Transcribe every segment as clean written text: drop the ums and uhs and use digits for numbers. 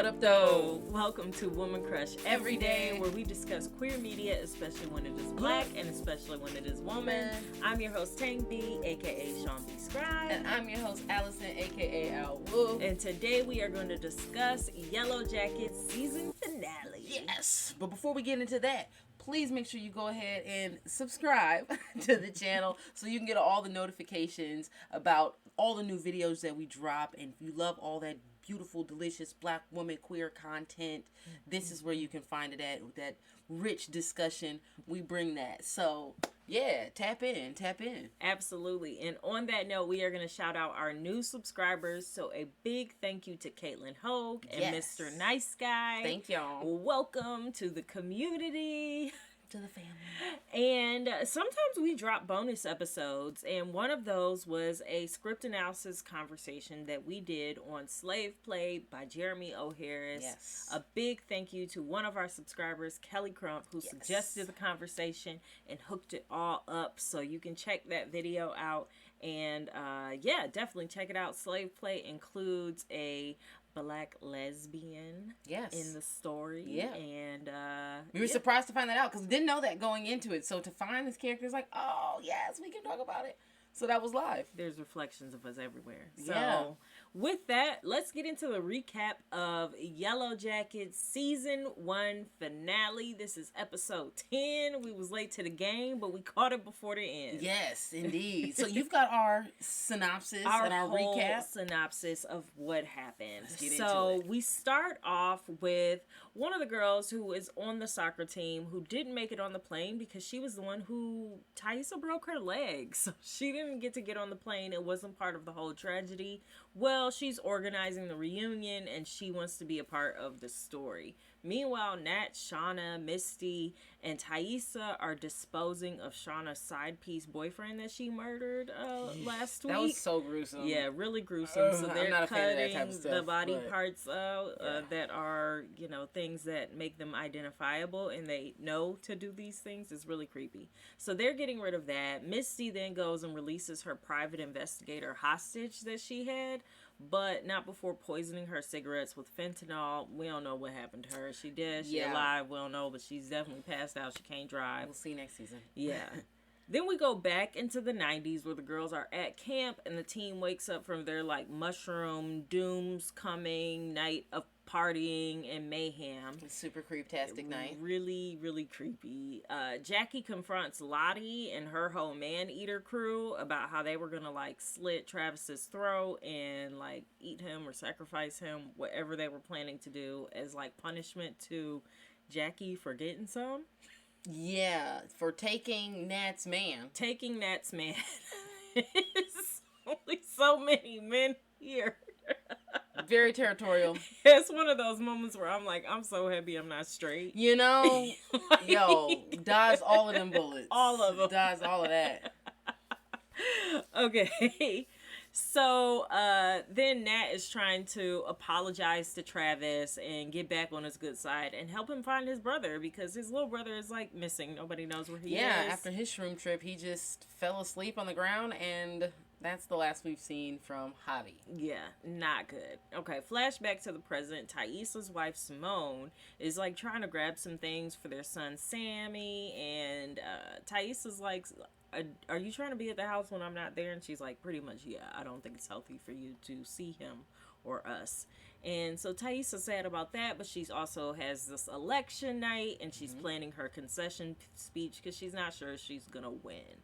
up, though? Welcome to Woman Crush Every Day, where we discuss queer media, especially when it is black and especially when it is woman. I'm your host, Tang B, aka Sean B. Scribe. And I'm your host, Allison, aka Al Woo. And today we are going to discuss Yellowjackets Season Finale. Yes, but before we get into that, please make sure you go ahead and subscribe to the channel so you can get all the notifications about all the new videos that we drop. And if you love all that beautiful, delicious black woman queer content, this is where you can find it at, with that rich discussion. We bring that. So yeah, tap in. Absolutely. And on that note, we are going to shout out our new subscribers. So a big thank you to Caitlin Hogue and Mr. Nice Guy. Thank y'all. Welcome to the community. To the family. And sometimes we drop bonus episodes, and one of those was a script analysis conversation that we did on Slave Play by Jeremy O'Harris. Yes. A big thank you to one of our subscribers, Kelly Crump, who suggested the conversation and hooked it all up. So you can check that video out. And definitely check it out. Slave Play includes a black lesbian in the story. Yeah. And we were surprised to find that out because we didn't know that going into it. So to find this character is like, oh yes, we can talk about it. So that was live. There's reflections of us everywhere. So with that, let's get into the recap of Yellowjackets Season 1 Finale. This is episode 10. We was late to the game, but we caught it before the end. Yes, indeed. So you've got our synopsis and our whole recap. Synopsis of what happened. Let's get so into it. we start off with one of the girls who is on the soccer team who didn't make it on the plane because she was the one who Taissa broke her leg. So she didn't get on the plane. It wasn't part of the whole tragedy. Well, she's organizing the reunion and she wants to be a part of the story. Meanwhile, Nat, Shana, Misty, and Taissa are disposing of Shauna's side piece boyfriend that she murdered last week. That was so gruesome. Yeah, really gruesome. So they're not a fan of that cutting type of stuff, the body but parts out that are, things that make them identifiable, and they know to do these things. It's really creepy. So they're getting rid of that. Misty then goes and releases her private investigator hostage that she had, but not before poisoning her cigarettes with fentanyl. We don't know what happened to her. She dead, she alive, we don't know, but she's definitely passed out. She can't drive. We'll see next season. Yeah. Then we go back into the 90s where the girls are at camp and the team wakes up from their mushroom dooms coming night of partying and mayhem. Super creep-tastic night. Really, really creepy. Jackie confronts Lottie and her whole man-eater crew about how they were gonna slit Travis's throat and eat him or sacrifice him, whatever they were planning to do as punishment to Jackie for getting some. Yeah, for taking Nat's man. Taking Nat's man. There's only so many men here. Very territorial. It's one of those moments where I'm like, I'm so happy I'm not straight. Yo, dodge all of them bullets. All of them. Dodge all of that. Okay. So then Nat is trying to apologize to Travis and get back on his good side and help him find his brother because his little brother is missing. Nobody knows where he is. Yeah, after his shroom trip, he just fell asleep on the ground, and that's the last we've seen from Javi. Yeah, not good. Okay, flashback to the present. Taissa's wife, Simone, is trying to grab some things for their son, Sammy, and Taissa's like, are you trying to be at the house when I'm not there? And she's like, pretty much, yeah, I don't think it's healthy for you to see him or us. And so Taissa's sad about that, but she's also has this election night, and she's planning her concession speech because she's not sure if she's going to win.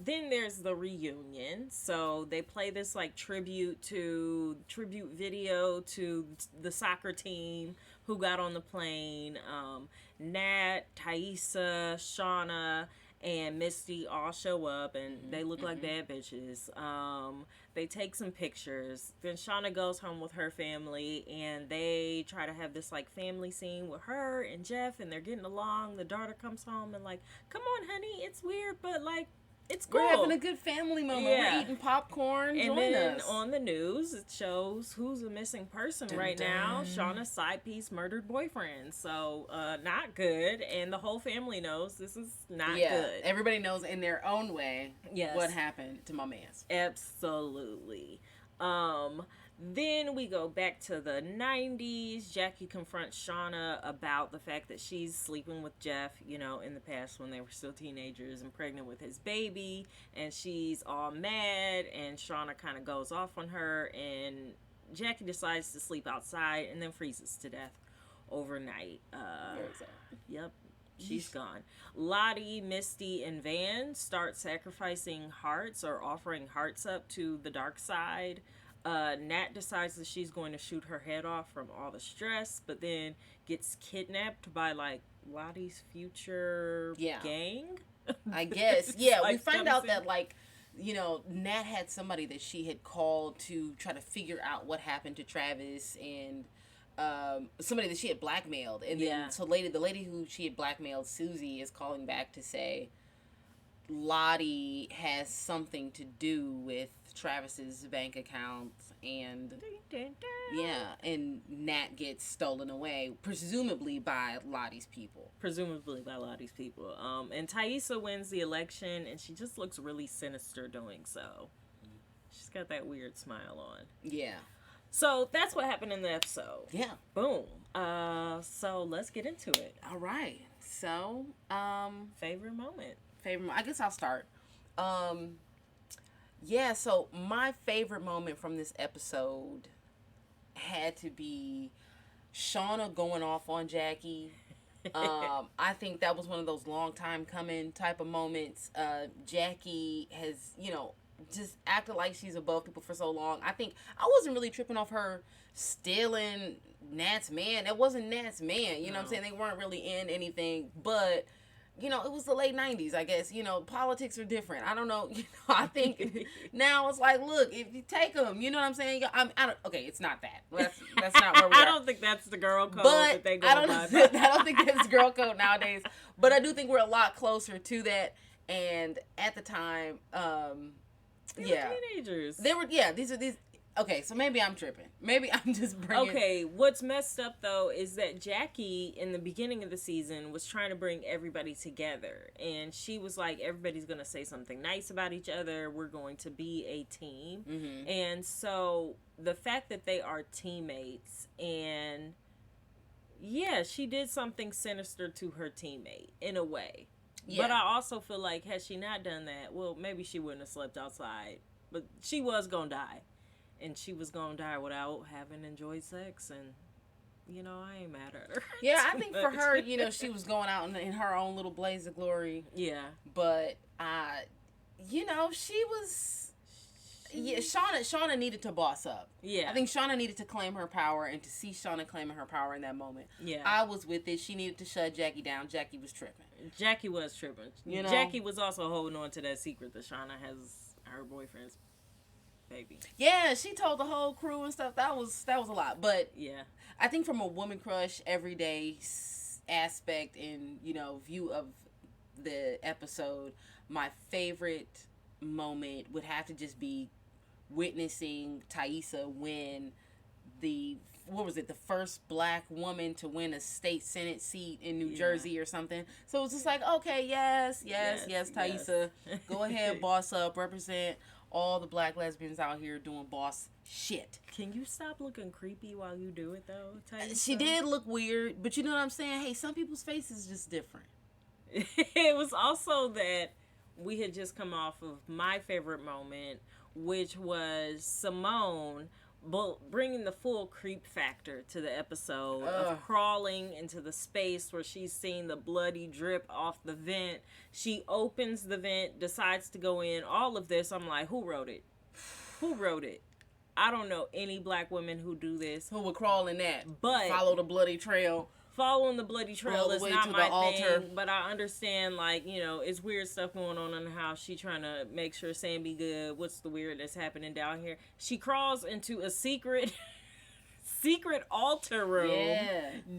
Then there's the reunion. So they play this tribute video to the soccer team who got on the plane. Nat, Taissa, Shauna, and Misty all show up, and they look like bad bitches. They take some pictures. Then Shauna goes home with her family, and they try to have this family scene with her and Jeff, and they're getting along. The daughter comes home and come on, honey, it's weird, but it's cool. We're having a good family moment. Yeah. We're eating popcorn. And Join then us. on the news, it shows who's a missing person right now. Shauna's side piece murdered boyfriend. So, not good. And the whole family knows this is not good. Everybody knows in their own way what happened to my mans. Absolutely. Then we go back to the 90s. Jackie confronts Shauna about the fact that she's sleeping with Jeff, in the past when they were still teenagers, and pregnant with his baby. And she's all mad, and Shauna kind of goes off on her, and Jackie decides to sleep outside and then freezes to death overnight. Yep. She's gone. Lottie, Misty, and Van start sacrificing hearts or offering hearts up to the dark side. Nat decides that she's going to shoot her head off from all the stress, but then gets kidnapped by Lottie's future gang. I guess. Yeah, we find out that Nat had somebody that she had called to try to figure out what happened to Travis, and somebody that she had blackmailed. And then so the lady who she had blackmailed, Susie, is calling back to say Lottie has something to do with Travis's bank account, and and Nat gets stolen away, presumably by Lottie's people. And Taissa wins the election, and she just looks really sinister doing so. She's got that weird smile on. Yeah. So that's what happened in the episode. Yeah. Boom. So let's get into it. All right. So, favorite moment. I guess I'll start. Yeah, so my favorite moment from this episode had to be Shauna going off on Jackie. I think that was one of those long time coming type of moments. Jackie has, just acted like she's above people for so long. I think I wasn't really tripping off her stealing Nat's man. It wasn't Nat's man. You know what I'm saying? They weren't really in anything, but it was the late 90s, I guess. Politics are different. I don't know. I think now it's like, look, if you take them, you know what I'm saying? Okay, it's not that. That's not where we are. I don't think that's the girl code that they go by. I don't think that's girl code nowadays. But I do think we're a lot closer to that. And at the time, they were teenagers. They were, these. Okay, so maybe I'm tripping. Maybe I'm just bringing... Okay, what's messed up, though, is that Jackie, in the beginning of the season, was trying to bring everybody together. And she was like, everybody's going to say something nice about each other. We're going to be a team. Mm-hmm. And so, the fact that they are teammates, and... yeah, she did something sinister to her teammate, in a way. Yeah. But I also feel like, had she not done that, well, maybe she wouldn't have slept outside. But she was going to die. And she was going to die without having enjoyed sex. And, I ain't mad at her. Yeah, I think for her, she was going out in her own little blaze of glory. Yeah. But, she was... yeah, Shauna needed to boss up. Yeah. I think Shauna needed to claim her power, and to see Shauna claiming her power in that moment. Yeah. I was with it. She needed to shut Jackie down. Jackie was tripping. Jackie was also holding on to that secret that Shauna has her boyfriend's baby. Yeah, she told the whole crew and stuff. That was a lot. But yeah, I think from a woman crush everyday aspect and view of the episode, my favorite moment would have to just be witnessing Taissa win the first black woman to win a state senate seat in New Jersey or something. So it was just like, okay, yes, Taissa, go ahead, boss up, represent all the black lesbians out here doing boss shit. Can you stop looking creepy while you do it, though, Taissa? She did look weird, but you know what I'm saying? Hey, some people's face is just different. It was also that we had just come off of my favorite moment, which was Simone bringing the full creep factor to the episode of crawling into the space where she's seeing the bloody drip off the vent. She opens the vent, decides to go in. All of this, I'm like, who wrote it? Who wrote it? I don't know any black women who do this. Who would crawl in that? But follow the bloody trail. Following the bloody trail is not my thing, but I understand, it's weird stuff going on in the house. She trying to make sure Sam be good. What's the weird that's happening down here? She crawls into a secret altar room,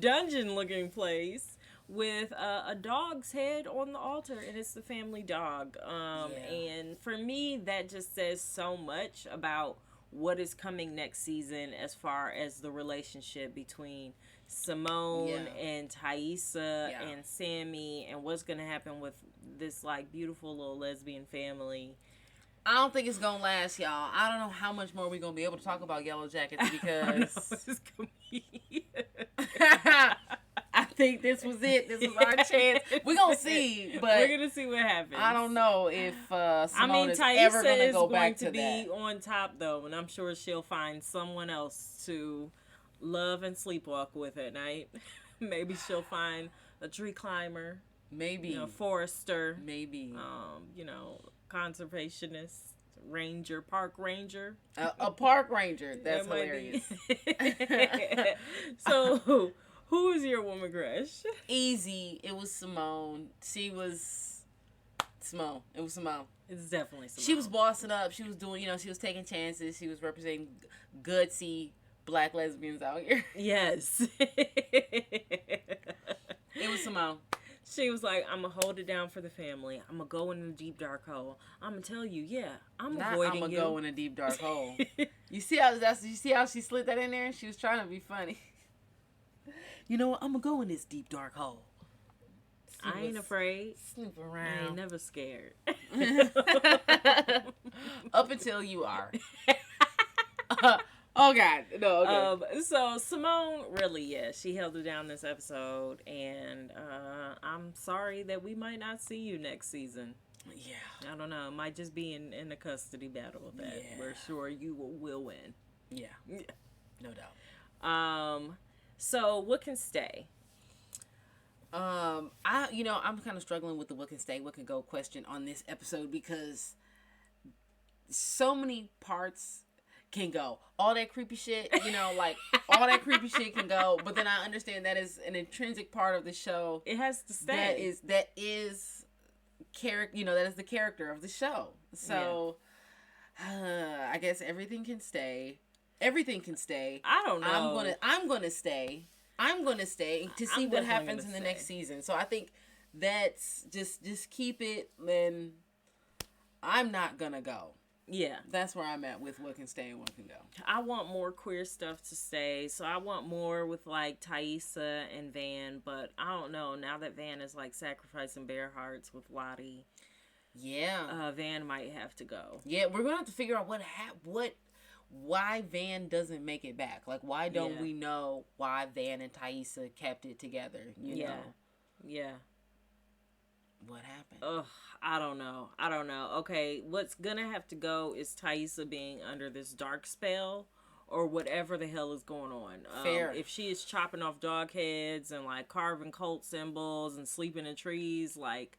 dungeon-looking place with a dog's head on the altar, and it's the family dog. And for me, that just says so much about what is coming next season as far as the relationship between Simone and Taissa and Sammy, and what's gonna happen with this beautiful little lesbian family. I don't think it's gonna last, y'all. I don't know how much more we're gonna be able to talk about Yellowjackets because It's gonna be... I think this was it. This was our chance. We're gonna see, but we're gonna see what happens. I don't know if Simone is ever Taissa gonna go back going to be that. on top though, and I'm sure she'll find someone else to love and sleepwalk with at night. Maybe she'll find a tree climber, maybe forester, maybe conservationist, ranger, park ranger, a park ranger. That's hilarious. So, who is your woman crush? Easy. It was Simone. She was Simone. It was Simone. It's definitely Simone. She was bossing up. She was doing, she was taking chances. She was representing gutsy black lesbians out here. Yes. It was Simone. She was like, I'm going to hold it down for the family. I'm going to go in a deep, dark hole. I'm going to tell you, I'm avoiding you. I'm going to go in a deep, dark hole. You see how she slid that in there? She was trying to be funny. You know what? I'm going to go in this deep, dark hole. I ain't afraid. Snoop around. I ain't never scared. Up until you are. Oh God, no. Okay. So Simone, really, she held it down this episode, and I'm sorry that we might not see you next season. Yeah, I don't know. It might just be in a custody battle that we're sure you will win. Yeah, no doubt. So what can stay? I'm kind of struggling with the what can stay, what can go question on this episode because so many parts can go. All that creepy shit, like all that creepy shit can go. But then I understand that is an intrinsic part of the show. It has to stay. That is character. That is the character of the show. So I guess everything can stay. Everything can stay. I don't know. I'm gonna stay. I'm gonna stay to see what happens in the next season. So I think that's just keep it. Then I'm not gonna go. Yeah. That's where I'm at with what can stay and what can go. I want more queer stuff to stay. So I want more with like Taissa and Van, but I don't know. Now that Van is like sacrificing bare hearts with Lottie. Yeah. Van might have to go. Yeah, we're gonna have to figure out why Van doesn't make it back. Like why don't we know why Van and Taissa kept it together, you know? Yeah. What happened? Ugh, I don't know. Okay, what's gonna have to go is Taissa being under this dark spell or whatever the hell is going on. Fair. If she is chopping off dog heads and like carving cult symbols and sleeping in trees, like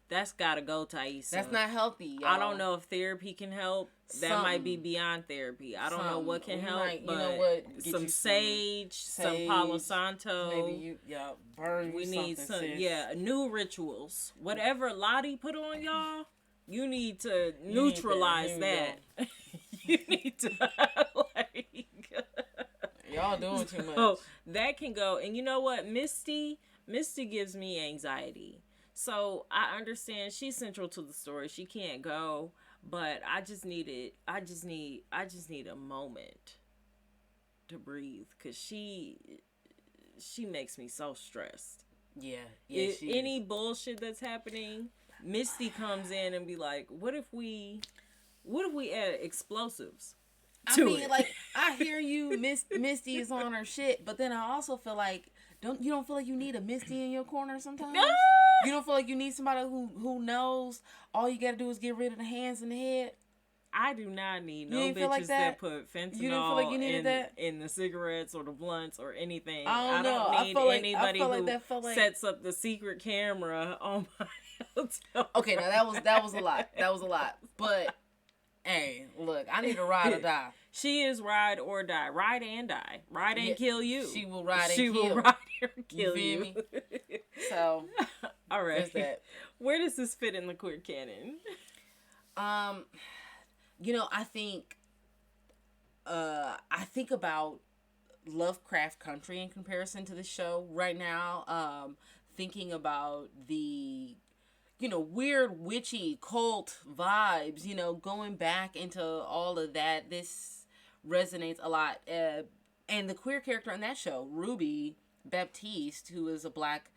that's gotta go, Taissa. That's not healthy, y'all. I don't know if therapy can help. That might be beyond therapy. I don't know what can help, but some sage, some Palo Santo. Maybe burn. We need some, new rituals. Whatever Lottie put on y'all, you need to neutralize that. You need to y'all doing too much. So that can go. And you know what, Misty gives me anxiety. So I understand she's central to the story. She can't go, but I just need a moment to breathe because she makes me so stressed. Yeah. Any bullshit that's happening, Misty comes in and be like, "What if we add explosives?" I hear you, Misty is on her shit, but then I also feel like you don't feel like you need a Misty in your corner sometimes? You don't feel like you need somebody who knows all you gotta do is get rid of the hands and the head? I do not need no bitches like that put fentanyl you didn't feel like you needed that? In the cigarettes or the blunts or anything. I don't need anybody who sets up the secret camera on my hotel. Okay, now that was a lot. That was a lot. But hey, look, I need to ride or die. She is ride or die. Ride and die. Ride and kill you. She will ride and kill. She will ride and kill you. Me? So, all right. There's that. Where does this fit in the queer canon? I think about Lovecraft Country in comparison to the show right now. Thinking about the weird witchy cult vibes, going back into all of that. This resonates a lot. And the queer character on that show, Ruby Baptiste, who is a black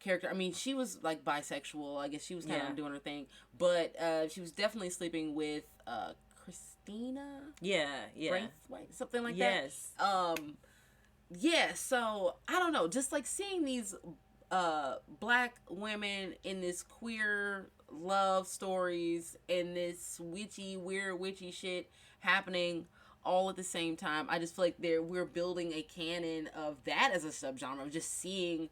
character. I mean, she was like bisexual. I guess she was kind Yeah. of doing her thing, but she was definitely sleeping with Christina. Yeah, Braithwaite, something like yes. that. Yeah. So I don't know. Just like seeing these black women in this queer love stories and this weird witchy shit happening all at the same time. I just feel like we're building a canon of that as a subgenre of just seeing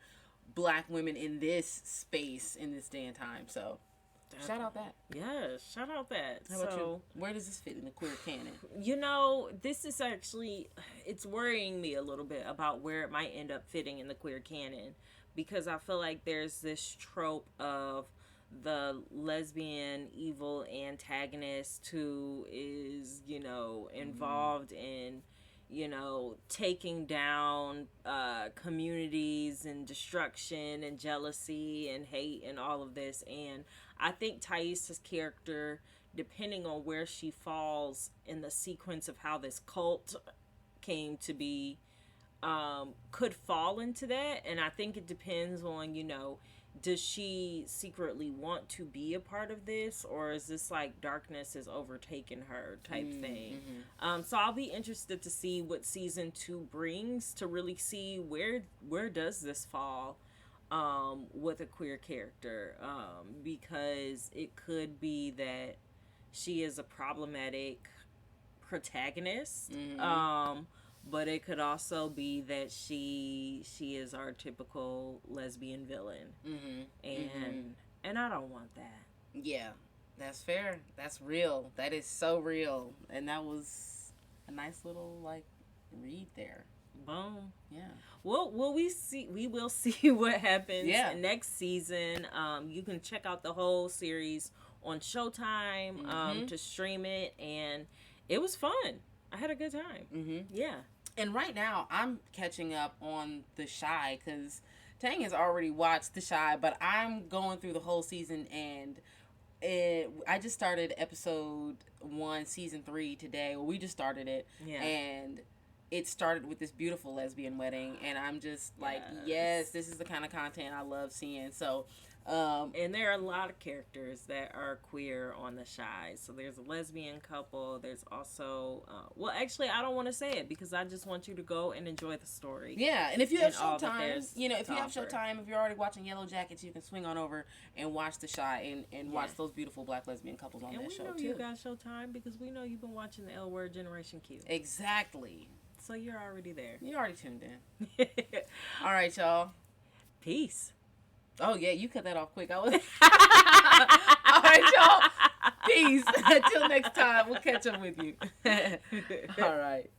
black women in this space in this day and time. So shout out that. Yeah, shout out that. How about you? Where does this fit in the queer canon? You know, this is actually, it's worrying me a little bit about where it might end up fitting in the queer canon, because I feel like there's this trope of the lesbian evil antagonist who is, you know, involved in, you know, taking down communities and destruction and jealousy and hate and all of this. And I think Taissa's character, depending on where she falls in the sequence of how this cult came to be, could fall into that. And I think it depends on, you know, does she secretly want to be a part of this, or is this like darkness has overtaken her type thing? So I'll be interested to see what season 2 brings, to really see where does this fall with a queer character, because it could be that she is a problematic protagonist, but it could also be that she is our typical lesbian villain, and I don't want that. Yeah, that's fair. That's real. That is so real, and that was a nice little like read there. Boom. Yeah. Well, we will see what happens next season. You can check out the whole series on Showtime to stream it, and it was fun. I had a good time. Yeah. And right now, I'm catching up on The Chi, because Tang has already watched The Chi, but I'm going through the whole season, and I just started episode 1, season 3 today. Well, we just started it, and it started with this beautiful lesbian wedding, and I'm just like, yes, this is the kind of content I love seeing. So, and there are a lot of characters that are queer on The Chi. So there's a lesbian couple. There's also, well, actually, I don't want to say it because I just want you to go and enjoy the story. Yeah, and if you have Showtime, you know, if you have Showtime, if you're already watching Yellowjackets, you can swing on over and watch The Chi and watch those beautiful black lesbian couples on that show, too. And we know you got Showtime because we know you've been watching the L Word Generation Q. Exactly. So you're already there. You're already tuned in. All right, y'all. Peace. Oh, yeah, you cut that off quick. All right, y'all. Peace. Until next time, we'll catch up with you. All right.